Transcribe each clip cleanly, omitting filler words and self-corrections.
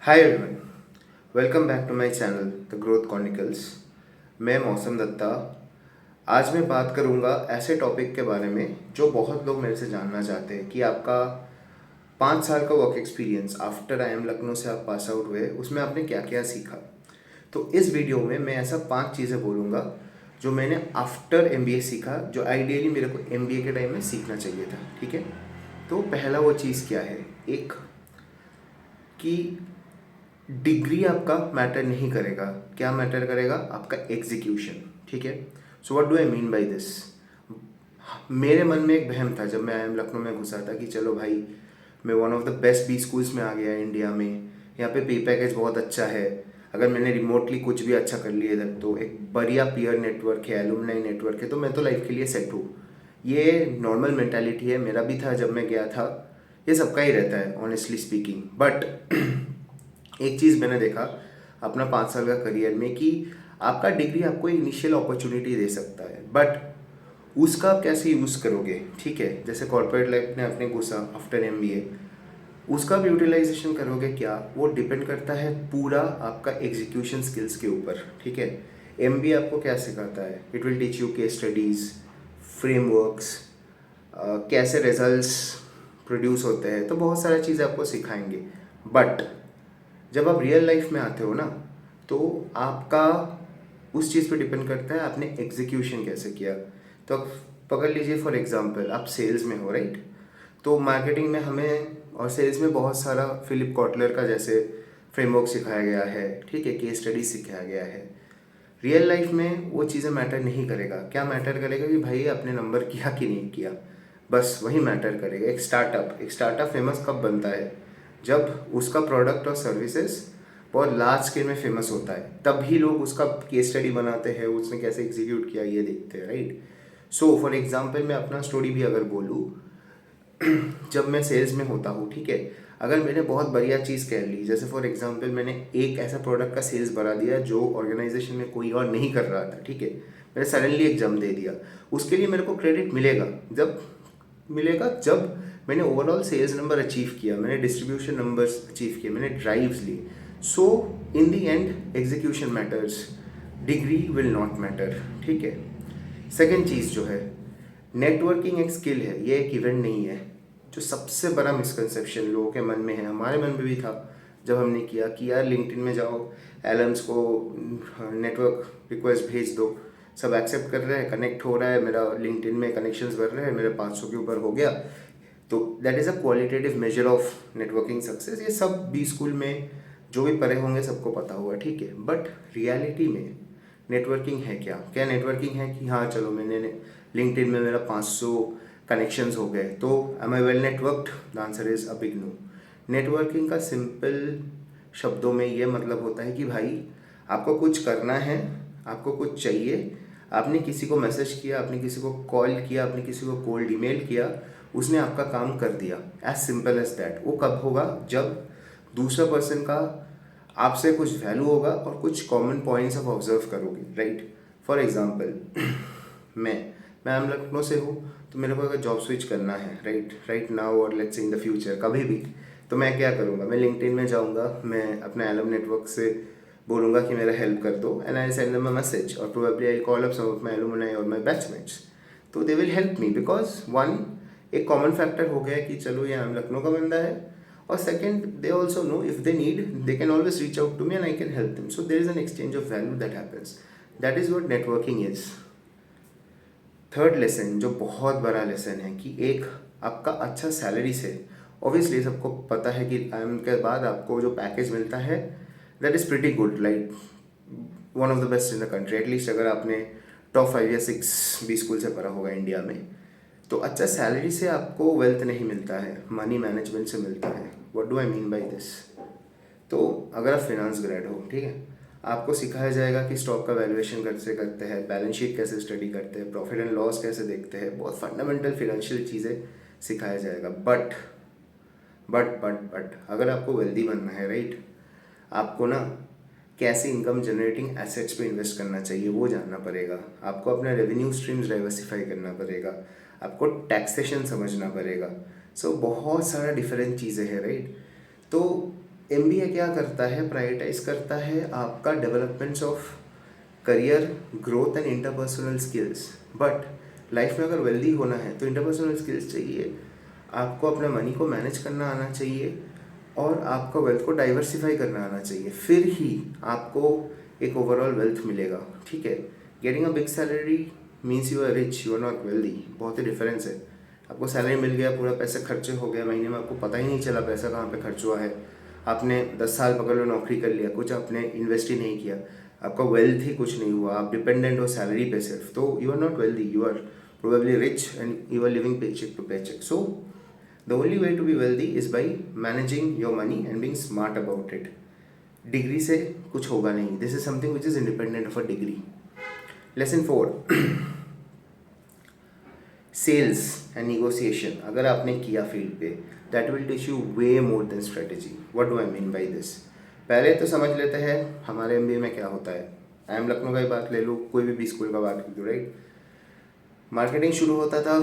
Hi everyone, welcome back to my channel the growth chronicles. मैं मौसम दत्ता। आज मैं बात करूंगा ऐसे टॉपिक के बारे में जो बहुत लोग मेरे से जानना चाहते हैं कि आपका 5 साल का work experience after IIM Lucknow से आप पास आउट हुए, उसमें आपने क्या क्या सीखा। तो इस वीडियो में मैं ऐसा 5 चीज़ें बोलूँगा जो मैंने आफ्टर MBA सीखा, जो आइडियली मेरे को MBA के टाइम में सीखना चाहिए था। ठीक है, तो पहला वो चीज़ क्या है, एक कि डिग्री आपका मैटर नहीं करेगा। क्या मैटर करेगा? आपका एग्जीक्यूशन। ठीक है, so what do I mean by this. मेरे मन में एक वहम था जब मैं IIM लखनऊ में घुसा था कि चलो भाई, मैं one of the best B schools में आ गया इंडिया में। यहाँ पे पैकेज बहुत अच्छा है। अगर मैंने रिमोटली कुछ भी अच्छा कर लिया इधर, तो एक बढ़िया पीयर नेटवर्क है, एलुमनाई नेटवर्क है, तो मैं तो लाइफ के लिए सेट हूँ। ये नॉर्मल मेंटालिटी है, मेरा भी था जब मैं गया था। ये सबका ही रहता है ऑनेस्टली स्पीकिंग। बट एक चीज़ मैंने देखा अपना 5 साल का करियर में कि आपका डिग्री आपको इनिशियल अपॉर्चुनिटी दे सकता है, बट उसका आप कैसे यूज़ करोगे। ठीक है, जैसे कॉर्पोरेट लाइफ में अपने घुसा आफ्टर MBA, उसका भी यूटिलाइजेशन करोगे क्या, वो डिपेंड करता है पूरा आपका एग्जीक्यूशन स्किल्स के ऊपर। ठीक है, MBA आपको क्या सिखाता है? It will teach you case studies, frameworks, कैसे रिजल्ट्स प्रोड्यूस होते हैं, तो बहुत सारी चीज़ें आपको सिखाएंगे। बट जब आप रियल लाइफ में आते हो ना, तो आपका उस चीज़ पे डिपेंड करता है आपने एग्जीक्यूशन कैसे किया। तो अब पकड़ लीजिए फॉर एग्जांपल, आप सेल्स में हो, राइट। तो मार्केटिंग में हमें और सेल्स में बहुत सारा फिलिप कॉटलर का जैसे फ्रेमवर्क सिखाया गया है। ठीक है, केस स्टडी सिखाया गया है। रियल लाइफ में वो चीज़ें मैटर नहीं करेगा। क्या मैटर करेगा कि भाई आपने नंबर किया कि नहीं किया, बस वही मैटर करेगा। एक स्टार्टअप फेमस कब बनता है? जब उसका प्रोडक्ट और सर्विसेज बहुत लार्ज स्केल में फेमस होता है, तभी लोग उसका केस स्टडी बनाते हैं, उसने कैसे एग्जीक्यूट किया ये देखते हैं, राइट। सो फॉर एग्जाम्पल मैं अपना स्टोरी भी अगर बोलूँ, जब मैं सेल्स में होता हूँ, ठीक है, अगर मैंने बहुत बढ़िया चीज़ कह ली, जैसे फॉर एग्जांपल मैंने एक ऐसा प्रोडक्ट का सेल्स बढ़ा दिया जो ऑर्गेनाइजेशन में कोई और नहीं कर रहा था। ठीक है, मैंने सडनली एक जम दे दिया, उसके लिए मेरे को क्रेडिट जब मैंने ओवरऑल सेल्स नंबर अचीव किया, मैंने डिस्ट्रीब्यूशन नंबर्स अचीव किए, मैंने ड्राइव्स ली। So in the end execution matters, degree will not matter. ठीक है, सेकेंड चीज़ जो है, नेटवर्किंग एक स्किल है, ये एक इवेंट नहीं है। जो सबसे बड़ा मिसकंसेप्शन लोगों के मन में है, हमारे मन में भी था जब हमने किया कि यार लिंक्डइन में जाओ, एलम्स को नेटवर्क रिक्वेस्ट भेज दो, सब एक्सेप्ट कर रहे हैं, कनेक्ट हो रहा है, मेरा लिंक्डइन में कनेक्शंस बढ़ रहे हैं, मेरे 500 के ऊपर हो गया। तो that is a qualitative measure of networking success. ये सब बी स्कूल में जो भी पढ़े होंगे सबको पता होगा। ठीक है, बट रियलिटी में नेटवर्किंग है क्या? क्या नेटवर्किंग है कि हाँ चलो मैंने लिंक्डइन में मेरा 500 कनेक्शंस हो गए, तो am I well networked? The answer is a big no. Networking का सिंपल शब्दों में ये मतलब होता है कि भाई आपको कुछ करना है, आपको कुछ चाहिए, आपने किसी को मैसेज किया, आपने किसी को कॉल किया, आपने किसी को कोल्ड ईमेल किया, उसने आपका काम कर दिया। As simple as that. वो कब होगा? जब दूसरा पर्सन का आपसे कुछ वैल्यू होगा और कुछ कॉमन पॉइंट्स आप ऑब्जर्व करोगे, राइट। फॉर एग्जाम्पल मैं हम लखनऊ से हूँ, तो मेरे को अगर जॉब स्विच करना है राइट नाउ और let's say in the future कभी भी, तो मैं क्या करूँगा? मैं लिंक्डइन में जाऊँगा, मैं अपने एलम नेटवर्क से बोलूँगा कि मेरा हेल्प कर दो, and I send them a message, और probably I call up some of my alumni और माई बैचमेट्स। तो they will help me because one, एक कॉमन फैक्टर हो गया कि चलो ये हम लखनऊ का बंदा है, और second they also know if they need they can always reach out to me and I can help them. So there is an exchange of value that happens. That is what networking is. Third lesson जो बहुत बड़ा lesson है कि एक आपका अच्छा salary से, obviously सबको पता है कि IIM के बाद आपको जो पैकेज मिलता है that is pretty good, like one of the best in the country. At least अगर आपने टॉप 5 या 6 बी स्कूल से पढ़ा होगा इंडिया में, तो अच्छा सैलरी से आपको वेल्थ नहीं मिलता है, मनी मैनेजमेंट से मिलता है। What do I mean by this? तो अगर आप फिनांस ग्रेड हो, ठीक है, आपको सिखाया जाएगा कि स्टॉक का वैल्यूएशन कैसे करते हैं, बैलेंस शीट कैसे स्टडी करते हैं, प्रॉफिट एंड लॉस कैसे देखते हैं, बहुत फंडामेंटल फिनेंशियल चीज़ें सिखाया जाएगा। बट अगर आपको वेल्दी बनना है, राइट, आपको ना कैसे इनकम जनरेटिंग एसेट्स पे इन्वेस्ट करना चाहिए वो जानना पड़ेगा। आपको अपना रेवेन्यू स्ट्रीम्स डाइवर्सिफाई करना पड़ेगा, आपको टैक्सेशन समझना पड़ेगा। सो बहुत सारा डिफरेंट चीज़ें हैं, राइट। तो एमबीए क्या करता है, प्रायोरिटाइज करता है आपका developments of career growth and interpersonal skills. But life में अगर वेल्दी होना है तो इंटरपर्सनल स्किल्स चाहिए, आपको अपने मनी को मैनेज करना आना चाहिए और आपका वेल्थ को डाइवर्सिफाई करना आना चाहिए, फिर ही आपको एक ओवरऑल वेल्थ मिलेगा। ठीक है, getting a big salary means you are rich, you are not wealthy, बहुत ही डिफरेंस है। आपको सैलरी मिल गया, पूरा पैसा खर्च हो गया महीने में, आपको पता ही नहीं चला पैसा कहाँ पे खर्च हुआ है। आपने 10 साल पकड़ लो नौकरी कर लिया, कुछ आपने इन्वेस्ट ही नहीं किया, आपका वेल्थ ही कुछ नहीं हुआ, आप डिपेंडेंट हो सैलरी पे सिर्फ, तो you are not wealthy, you are probably rich and you are living paycheck to paycheck. So the only way to be wealthy is by managing your money and being smart about it. Degree से कुछ होगा नहीं, this is something which is independent of a degree. Lesson 4, sales and negotiation अगर आपने किया field पे, that will teach you way more than strategy. What do I mean by this? पहले तो समझ लेते हैं हमारे एमबीए में क्या होता है। आई एम लखनऊ का ही बात ले लो, कोई भी स्कूल का बात कर लो, राइट। मार्केटिंग शुरू होता था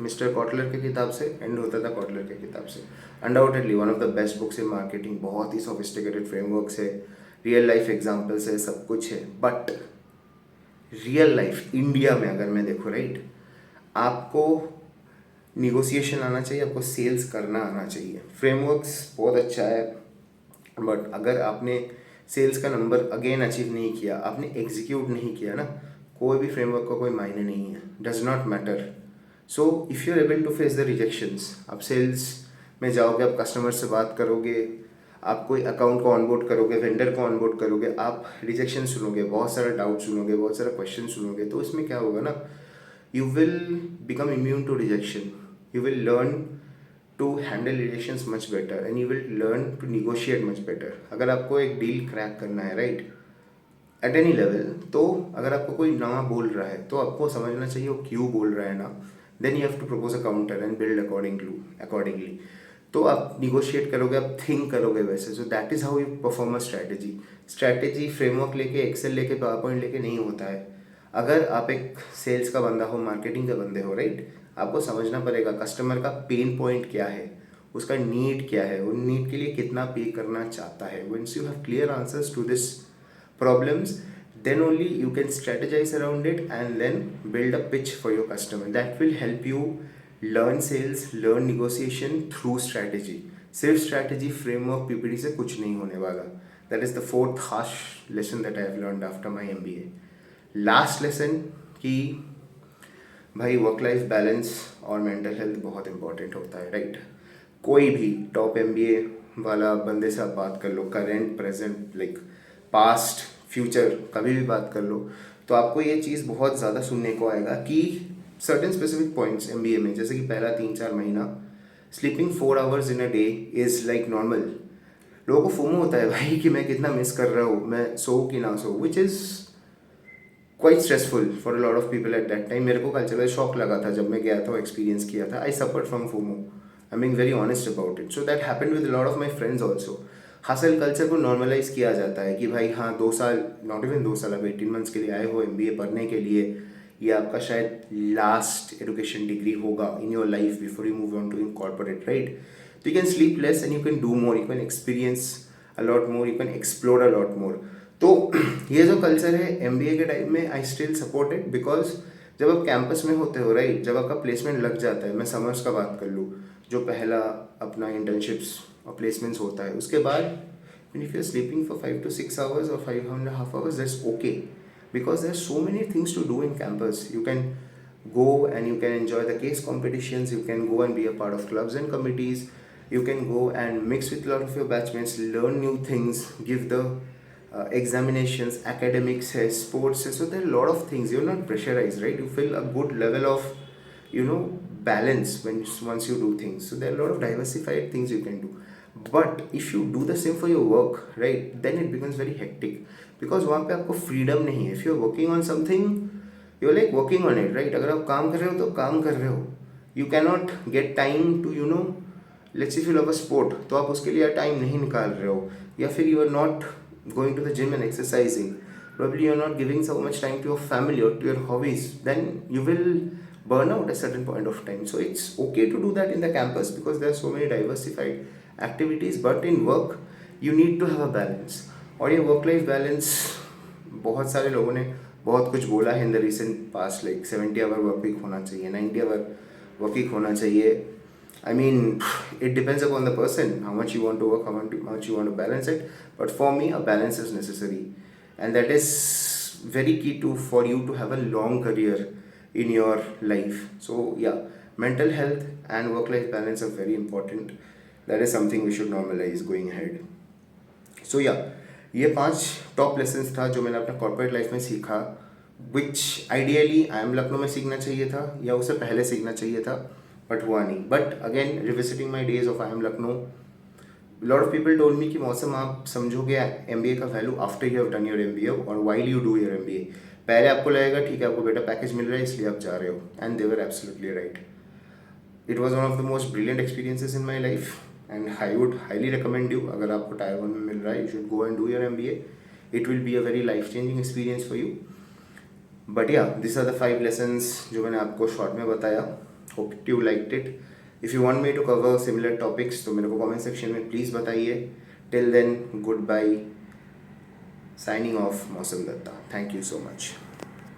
मिस्टर कॉटलर की किताब से, एंड होता था कॉटलर की किताब से। Undoubtedly one of the best books in marketing, बहुत ही सोफिस्टिकेटेड फ्रेमवर्क्स है, रियल लाइफ एग्जाम्पल्स है, सब कुछ है। बट रियल लाइफ इंडिया में अगर मैं देखूँ, राइट, आपको निगोशिएशन आना चाहिए, आपको सेल्स करना आना चाहिए। फ्रेमवर्क्स बहुत अच्छा है, बट अगर आपने सेल्स का नंबर अगेन अचीव नहीं किया, आपने एग्जीक्यूट नहीं किया ना, कोई भी फ्रेमवर्क का कोई मायने नहीं है, does not matter. So if you are able to face the rejections, आप सेल्स में जाओगे, आप कस्टमर से बात करोगे, आप कोई अकाउंट को ऑनबोर्ड करोगे, वेंडर को ऑनबोर्ड करोगे, आप रिजेक्शन सुनोगे, बहुत सारा डाउट सुनोगे, बहुत सारा क्वेश्चन सुनोगे, तो इसमें क्या होगा ना, you will become immune to rejection. You will learn to handle rejections much better and you will learn to negotiate much better. अगर आपको एक डील क्रैक करना है, राइट, एट एनी लेवल, तो अगर आपको कोई ना बोल रहा है तो आपको समझना चाहिए वो क्यों बोल रहा है ना, then you have to propose a counter and build accordingly. तो आप निगोशिएट करोगे, आप थिंक करोगे वैसे। So that is how you perform a strategy framework लेके, एक्सेल लेके, पावर पॉइंट लेके नहीं होता है। अगर आप एक सेल्स का बंदा हो, मार्केटिंग का बंदे हो, राइट, आपको समझना पड़ेगा कस्टमर का पेन पॉइंट क्या है, उसका नीड क्या है, उन नीड के लिए कितना पे करना चाहता है। Once you have clear answers to this problems, then only you can strategize around it and then build a pitch for your customer that will help you learn sales, learn negotiation through strategy। सिर्फ strategy framework PPT से कुछ नहीं होने वाला। That is the fourth harsh lesson that I have learned after my MBA। Last lesson कि भाई work life balance और mental health बहुत इंपॉर्टेंट होता है, राइट। कोई भी टॉप एमबीए वाला बंदे से आप बात कर लो, current, present, like past, future, कभी भी बात कर लो, तो आपको ये चीज़ बहुत ज़्यादा सुनने को आएगा कि सर्टेन स्पेसिफिक पॉइंट्स एमबीए में, जैसे कि पहला 3-4 महीना sleeping 4 hours in a day is like normal. लोगों को फोमो होता है भाई कि मैं कितना मिस कर रहा हूँ, मैं सो कि ना so, which is quite stressful for a lot of people at that time. मेरे को कल्चरल शॉक लगा था जब मैं गया था, एक्सपीरियंस किया था। I suffered from FOMO, I mean very honest about it. So that happened with lot of my friends also. Hustle culture को नॉर्मलाइज किया जाता है कि भाई हाँ 2 साल, नॉट इवन 2 साल, अब 18 मंथ्स के लिए आए हो एमबीए पढ़ने के लिए, ये आपका शायद लास्ट एजुकेशन डिग्री होगा in your life before you move on to in corporate, right. तो you can sleep less and you can do more, you can experience a lot more, you can explore a lot more. तो ये जो culture है MBA के time में, I still support it, because जब आप campus में होते हो, राइट, जब आपका प्लेसमेंट लग जाता है, मैं समर्स का बात कर लूँ, जो पहला अपना इंटर्नशिप्स और प्लेसमेंट्स होता है, उसके बाद if you're sleeping for 5 to 6 hours or 5.5 hours, that's okay, because there's so many things to do in campus. You can go and you can enjoy the case competitions, you can go and be a part of clubs and committees, you can go and mix with a lot of your batchmates, learn new things, give the examinations, academics है, sports है, so there are a lot of things. You're not pressurized, right? You feel a good level of, you know, balance when once you do things. So there are a lot of diversified things you can do. But if you do the same for your work, right, then it becomes very hectic, because वहाँ पे आपको freedom नहीं है. If you're working on something, you're like working on it, right? अगर आप काम कर रहे हो तो काम कर रहे हो. You cannot get time to, you know, let's say if you love a sport, तो आप उसके लिए टाइम नहीं निकाल रहे हो, या फिर you are not going to the gym and exercising, probably you're not giving so much time to your family or to your hobbies, then you will burn out at a certain point of time. So it's okay to do that in the campus because there are so many diversified activities, but in work you need to have a balance. और ये work life balance, बहुत सारे लोगों ने बहुत कुछ बोला है in the recent past, like 70 hour work week होना चाहिए, 90 आवर वर्क वीक होना चाहिए। I mean, it depends upon the person how much you want to work, how much you want to balance it, but for me a balance is necessary, and that is very key to for you to have a long career in your life. So yeah, mental health and work life balance are very important. That is something we should normalize going ahead. सो या, ये 5 top lessons था जो मैंने अपने corporate life में सीखा, विच ideally I am Lucknow में सीखना चाहिए था या उससे पहले सीखना चाहिए था, बट हुआ नहीं। But again revisiting my days of I am Lucknow, lot of people told me कि मौसम आप समझोगे MBA का value after you have done your MBA और while you do your MBA। पहले आपको लगेगा ठीक है आपको बेटा पैकेज मिल रहा है इसलिए आप जा रहे हो, and they were absolutely right. It was one of the most brilliant experiences in my life, and I would highly recommend you, अगर आपको टायर 1 में मिल रहा है you should go and do your MBA। It will be a very life changing experience for you. But या, this are the 5 lessons जो मैंने आपको short में बताया। Hope you liked it. If you want me to cover similar topics तो मेरे को comment section में प्लीज़ बताइए। Till then, good bye, signing off Mausam Datta. Thank you so much.